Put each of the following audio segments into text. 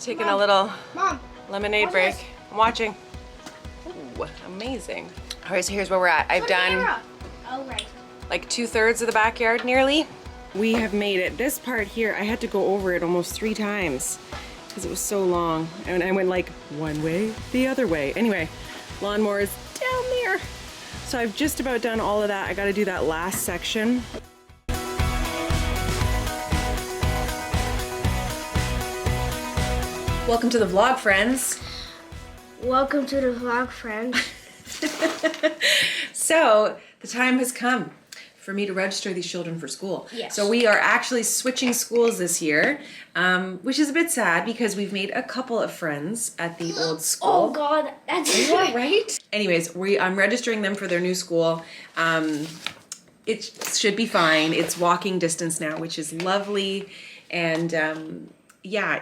taking a little lemonade break. I'm watching. Ooh, amazing. All right, so here's where we're at. I've done like 2/3 of the backyard nearly. We have made it. This part here, I had to go over it almost 3 times because it was so long. And I went like one way, the other way. Anyway, lawnmower is down there. So I've just about done all of that. I gotta do that last section. Welcome to the vlog, friends. Welcome to the vlog, friends. So the time has come for me to register these children for school. Yes. So we are actually switching schools this year, which is a bit sad because we've made a couple of friends at the old school. Oh God, that's right. Anyways, I'm registering them for their new school. It should be fine. It's walking distance now, which is lovely. And yeah,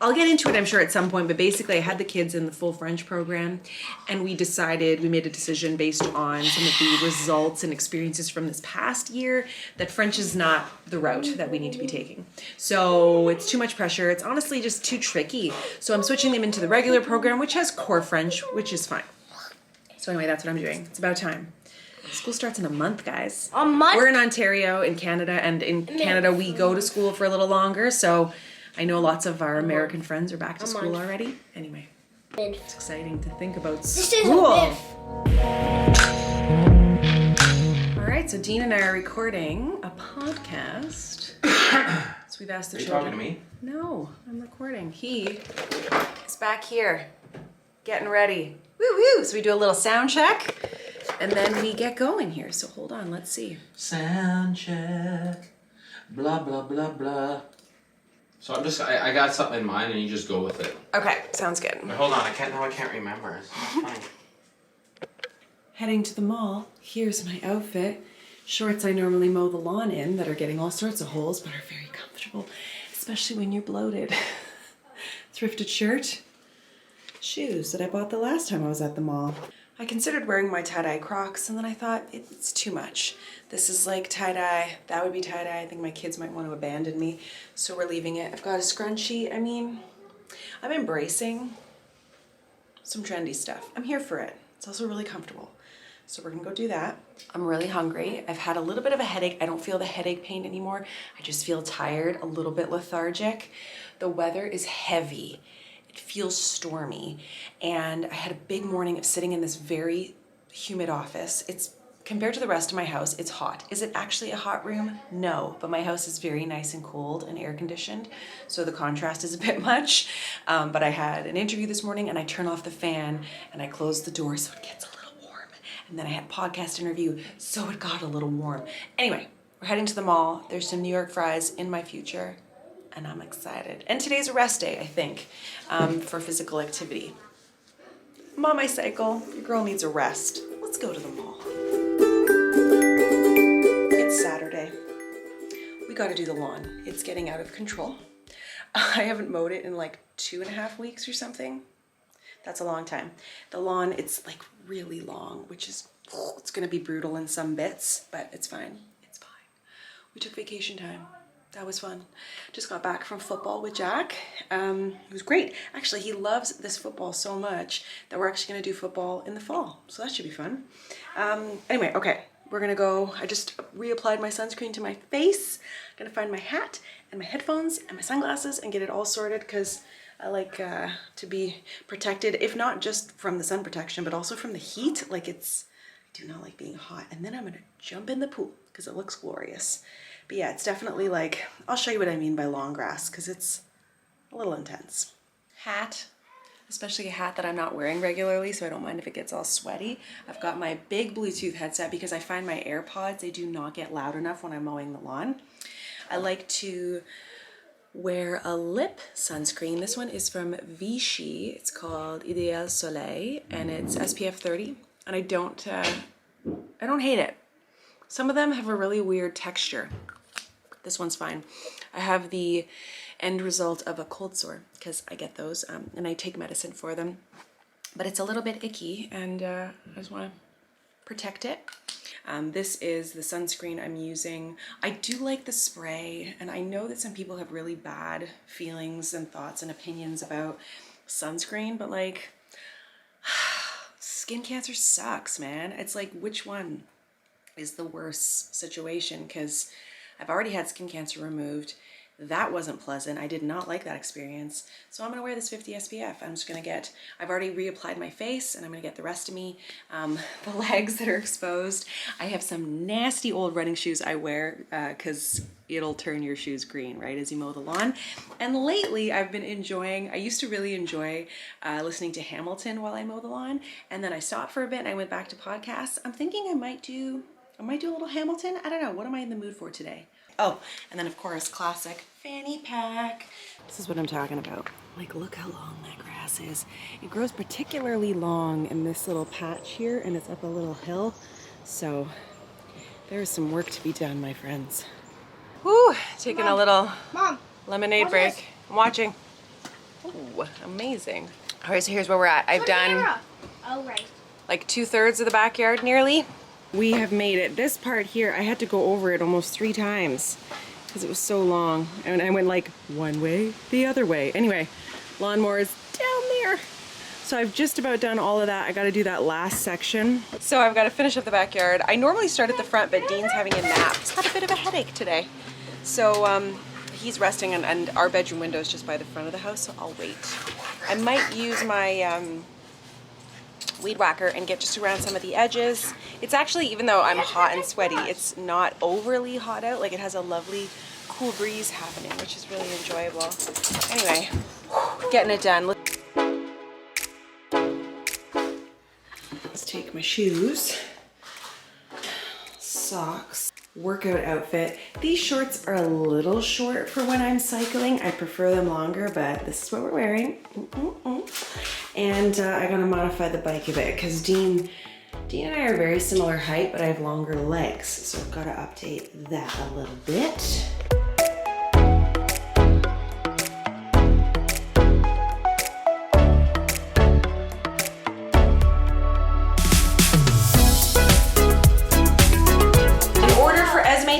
I'll get into it, I'm sure, at some point, but basically I had the kids in the full French program, and we made a decision based on some of the results and experiences from this past year that French is not the route that we need to be taking. So it's too much pressure. It's honestly just too tricky. So I'm switching them into the regular program, which has core French, which is fine. So anyway, that's what I'm doing. It's about time. School starts in a month, guys. A month? We're in Ontario, in Canada, and in Canada we go to school for a little longer, so I know lots of our American friends are back to school already. Anyway, it's exciting to think about school. All right, so Dean and I are recording a podcast. So we've asked the children. Are you talking to me? No, I'm recording. He is back here, getting ready. Woo woo! So we do a little sound check, and then we get going here. So hold on, let's see. Sound check. Blah blah blah blah. So I got something in mind, and you just go with it. Okay, sounds good. Wait, hold on, I can't remember. It's not funny. Heading to the mall. Here's my outfit. Shorts I normally mow the lawn in that are getting all sorts of holes, but are very comfortable, especially when you're bloated. Thrifted shirt. Shoes that I bought the last time I was at the mall. I considered wearing my tie-dye Crocs, and then I thought it's too much. This is like tie-dye, that would be tie-dye. I think my kids might want to abandon me, so we're leaving it. I've got a scrunchie. I mean, I'm embracing some trendy stuff. I'm here for it. It's also really comfortable. So we're gonna go do that. I'm really hungry. I've had a little bit of a headache. I don't feel the headache pain anymore. I just feel tired, a little bit lethargic. The weather is heavy. It feels stormy, and I had a big morning of sitting in this very humid office. It's compared to the rest of my house, it's hot. Is it actually a hot room? No, but my house is very nice and cold and air conditioned, so the contrast is a bit much. But I had an interview this morning, and I turn off the fan and I close the door so it gets a little warm. And then I had a podcast interview, so it got a little warm. Anyway, we're heading to the mall. There's some New York fries in my future, and I'm excited. And today's a rest day, I think, for physical activity. I'm on my cycle. Your girl needs a rest. Let's go to the mall. It's Saturday. We gotta do the lawn. It's getting out of control. I haven't mowed it in like 2.5 weeks or something. That's a long time. The lawn, it's like really long, which is, it's gonna be brutal in some bits, but it's fine. It's fine. We took vacation time. That was fun. Just got back from football with Jack. It was great. Actually, he loves this football so much that we're actually gonna do football in the fall. So that should be fun. Anyway, okay, we're gonna go. I just reapplied my sunscreen to my face. I'm gonna find my hat and my headphones and my sunglasses and get it all sorted because I like to be protected, if not just from the sun protection, but also from the heat. Like I do not like being hot. And then I'm gonna jump in the pool because it looks glorious. But yeah, it's definitely like, I'll show you what I mean by long grass because it's a little intense. Hat, especially a hat that I'm not wearing regularly, so I don't mind if it gets all sweaty. I've got my big Bluetooth headset because I find my AirPods, they do not get loud enough when I'm mowing the lawn. I like to wear a lip sunscreen. This one is from Vichy. It's called Ideal Soleil, and it's SPF 30, and I don't hate it. Some of them have a really weird texture. This one's fine. I have the end result of a cold sore because I get those and I take medicine for them. But it's a little bit icky and I just want to protect it. This is the sunscreen I'm using. I do like the spray, and I know that some people have really bad feelings and thoughts and opinions about sunscreen, but like, skin cancer sucks, man. It's like, which one is the worst situation? Because I've already had skin cancer removed. That wasn't pleasant. I did not like that experience. So I'm gonna wear this 50 SPF. I'm just gonna get, I've already reapplied my face, and I'm gonna get the rest of me, the legs that are exposed. I have some nasty old running shoes I wear because it'll turn your shoes green, right, as you mow the lawn. And lately I've been enjoying, I used to really enjoy listening to Hamilton while I mow the lawn, and then I stopped for a bit and I went back to podcasts. I'm thinking I might do a little Hamilton. I don't know, what am I in the mood for today? Oh, and then of course, classic fanny pack. This is what I'm talking about. Like, look how long that grass is. It grows particularly long in this little patch here, and it's up a little hill. So there is some work to be done, my friends. Woo, taking a little lemonade break. this? I'm watching. Ooh, amazing. All right, so here's where we're at. I've done Oh, right. like 2/3 of the backyard nearly. We have made it. This part here, I had to go over it almost 3 times because it was so long. And I went like one way, the other way. Anyway, lawnmower is down there. So I've just about done all of that. I gotta do that last section. So I've gotta finish up the backyard. I normally start at the front, but Dean's having a nap. He's got a bit of a headache today. So he's resting, and our bedroom window is just by the front of the house, so I'll wait. I might use my weed whacker and get just around some of the edges. It's actually, even though I'm hot and sweaty, it's not overly hot out. Like, it has a lovely cool breeze happening, which is really enjoyable. Anyway, getting it done. Let's take my shoes, socks, workout outfit. These shorts are a little short for when I'm cycling. I prefer them longer, but this is what we're wearing. And I gotta modify the bike a bit because Dean and I are very similar height, but I have longer legs, so I've gotta update that a little bit.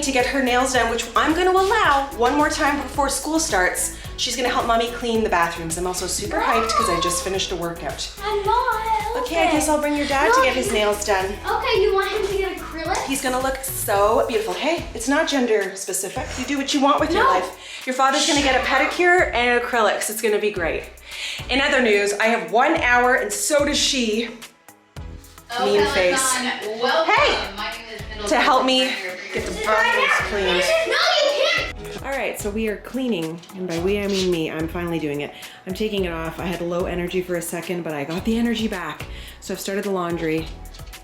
To get her nails done, which I'm going to allow one more time before school starts, she's going to help mommy clean the bathrooms. I'm also super hyped because I just finished a workout. I'm not. Okay, I guess I'll bring your dad to get his nails done. Okay, you want him to get acrylic? He's going to look so beautiful. Hey, it's not gender specific. You do what you want with your life. Your father's going to get a pedicure and acrylics. It's going to be great. In other news, I have 1 hour and so does she. Oh, Mean face. Welcome. Hey! My name is Middleton. To help me get the bathrooms cleaned. No, you can't. All right, so we are cleaning, and by we I mean me. I'm finally doing it. I'm taking it off. I had low energy for a second, but I got the energy back. So I've started the laundry.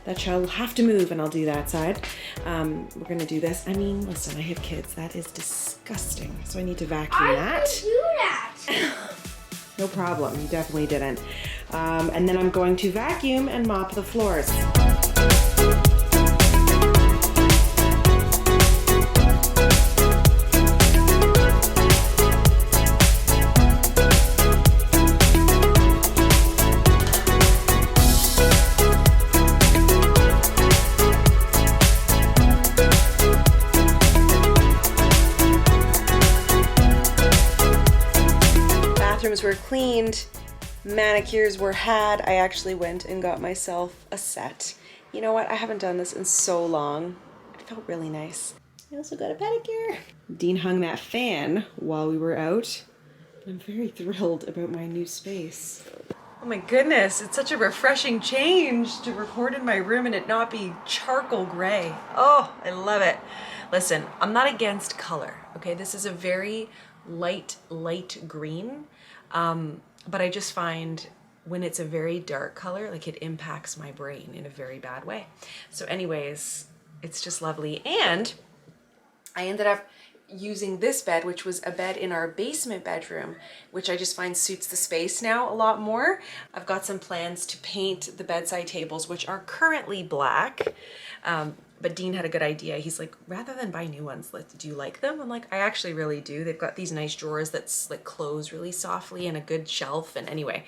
That shall have to move, and I'll do that side. We're gonna do this. I mean, listen, I have kids. That is disgusting. So I need to vacuum that. I do that. No problem, you definitely didn't. And then I'm going to vacuum and mop the floors. Bathrooms were cleaned, manicures were had. I actually went and got myself a set. You know what? I haven't done this in so long. It felt really nice. I also got a pedicure. Dean hung that fan while we were out. I'm very thrilled about my new space. Oh my goodness, it's such a refreshing change to record in my room and it not be charcoal gray. Oh, I love it. Listen, I'm not against color, okay? This is a very light green. But I just find when it's a very dark color, like, it impacts my brain in a very bad way. So anyways, it's just lovely. And I ended up using this bed, which was a bed in our basement bedroom, which I just find suits the space now a lot more. I've got some plans to paint the bedside tables, which are currently black, But Dean had a good idea. He's like, rather than buy new ones, do you like them? I'm like, I actually really do. They've got these nice drawers that's like close really softly and a good shelf. And anyway,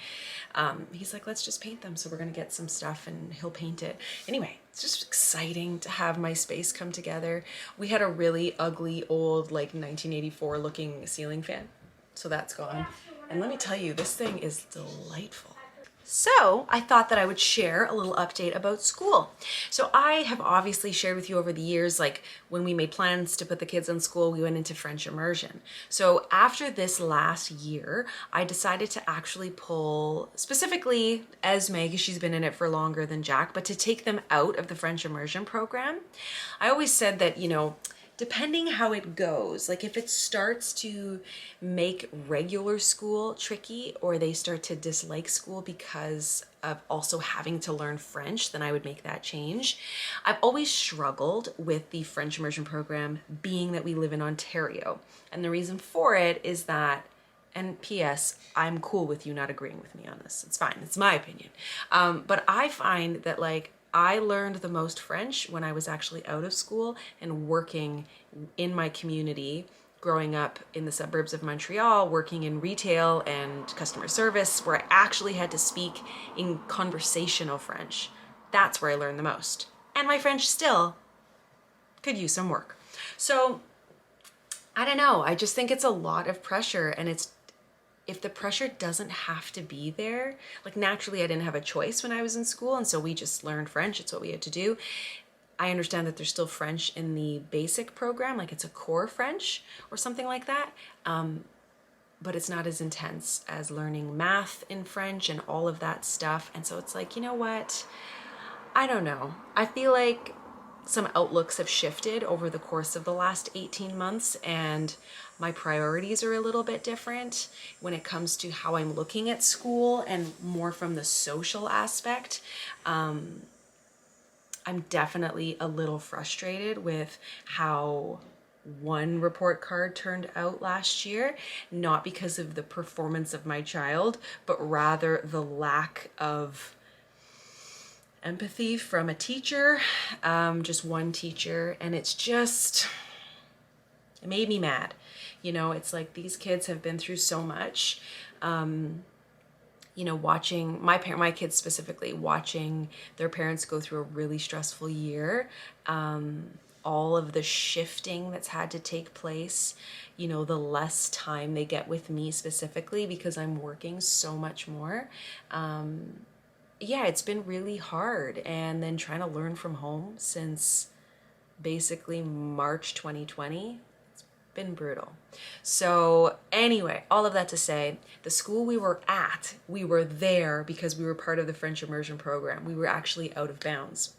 he's like, let's just paint them. So we're going to get some stuff and he'll paint it. Anyway, it's just exciting to have my space come together. We had a really ugly old like 1984 looking ceiling fan. So that's gone. And let me tell you, this thing is delightful. So I thought that I would share a little update about school. So I have obviously shared with you over the years, like when we made plans to put the kids in school, we went into French immersion. So after this last year, I decided to actually pull specifically Esme, because she's been in it for longer than Jack, but to take them out of the French immersion program. I always said that, you know, depending how it goes, like if it starts to make regular school tricky or they start to dislike school because of also having to learn French, then I would make that change. I've always struggled with the French immersion program being that we live in Ontario. And the reason for it is that, and P.S., I'm cool with you not agreeing with me on this. It's fine. It's my opinion. But I find that like I learned the most French when I was actually out of school and working in my community, growing up in the suburbs of Montreal, working in retail and customer service, where I actually had to speak in conversational French. That's where I learned the most. And my French still could use some work. So I don't know. I just think it's a lot of pressure, and if the pressure doesn't have to be there, like naturally I didn't have a choice when I was in school, and so we just learned French. It's what we had to do. I understand that there's still French in the basic program, like it's a core French or something like that, but it's not as intense as learning math in French and all of that stuff. And so it's like, you know what? I don't know. I feel like some outlooks have shifted over the course of the last 18 months, and my priorities are a little bit different when it comes to how I'm looking at school and more from the social aspect. I'm definitely a little frustrated with how one report card turned out last year, not because of the performance of my child, but rather the lack of empathy from a teacher, just one teacher. And it made me mad. You know, it's like these kids have been through so much. You know, watching my kids specifically, watching their parents go through a really stressful year, all of the shifting that's had to take place, you know, the less time they get with me specifically because I'm working so much more. Yeah, it's been really hard. And then trying to learn from home since basically March 2020. Been brutal. So anyway, all of that to say, the school we were at, we were there because we were part of the French immersion program. We were actually out of bounds.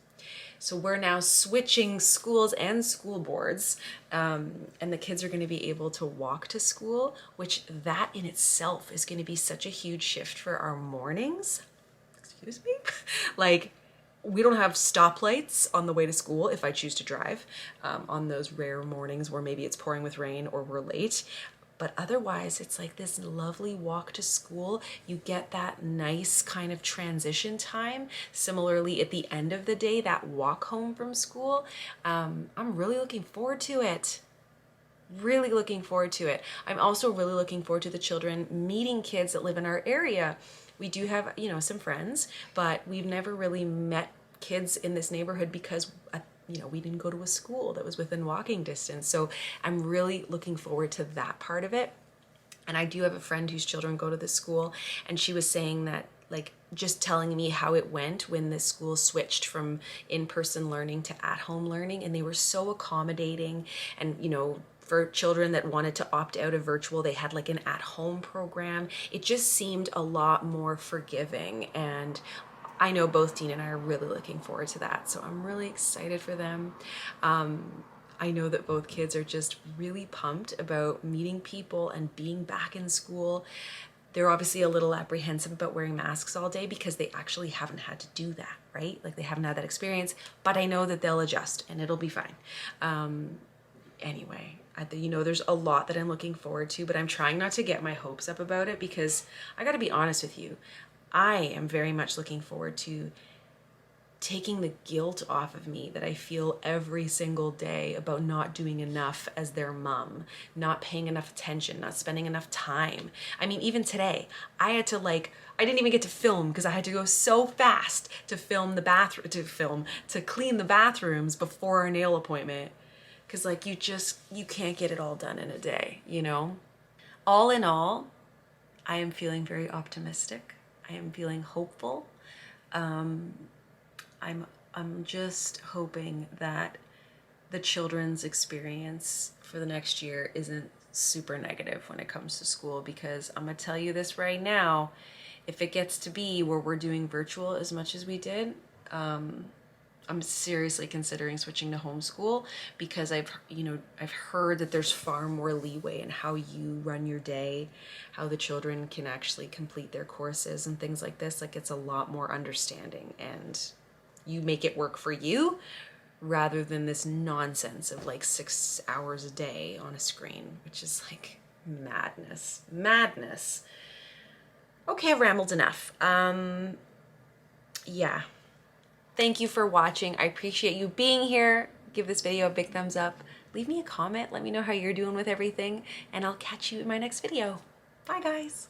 So we're now switching schools and school boards, and the kids are going to be able to walk to school, which that in itself is going to be such a huge shift for our mornings. Excuse me? Like, we don't have stoplights on the way to school if I choose to drive on those rare mornings where maybe it's pouring with rain or we're late. But otherwise, it's like this lovely walk to school. You get that nice kind of transition time. Similarly, at the end of the day, that walk home from school, I'm really looking forward to it. Really looking forward to it. I'm also really looking forward to the children meeting kids that live in our area. We do have, you know, some friends, but we've never really met kids in this neighborhood because, you know, we didn't go to a school that was within walking distance. So I'm really looking forward to that part of it. And I do have a friend whose children go to this school, and she was saying that, like, just telling me how it went when the school switched from in-person learning to at-home learning, and they were so accommodating. And, you know, for children that wanted to opt out of virtual, they had like an at-home program. It just seemed a lot more forgiving, and I know both Dean and I are really looking forward to that. So I'm really excited for them. I know that both kids are just really pumped about meeting people and being back in school. They're obviously a little apprehensive about wearing masks all day because they actually haven't had to do that, right? Like, they haven't had that experience, but I know that they'll adjust and it'll be fine. Anyway, you know, there's a lot that I'm looking forward to, but I'm trying not to get my hopes up about it because I got to be honest with you. I am very much looking forward to taking the guilt off of me that I feel every single day about not doing enough as their mom, not paying enough attention, not spending enough time. I mean, even today, I had to I didn't even get to film because I had to go so fast to film the bathroom, to clean the bathrooms before our nail appointment. Cause like you can't get it all done in a day, you know? All in all, I am feeling very optimistic. I am feeling hopeful. I'm just hoping that the children's experience for the next year isn't super negative when it comes to school, because I'm gonna tell you this right now, if it gets to be where we're doing virtual as much as we did, I'm seriously considering switching to homeschool, because I've heard that there's far more leeway in how you run your day, how the children can actually complete their courses and things like this. Like, it's a lot more understanding, and you make it work for you rather than this nonsense of like 6 hours a day on a screen, which is like madness. Okay, I've rambled enough. Yeah. Thank you for watching. I appreciate you being here. Give this video a big thumbs up. Leave me a comment. Let me know how you're doing with everything, and I'll catch you in my next video. Bye, guys.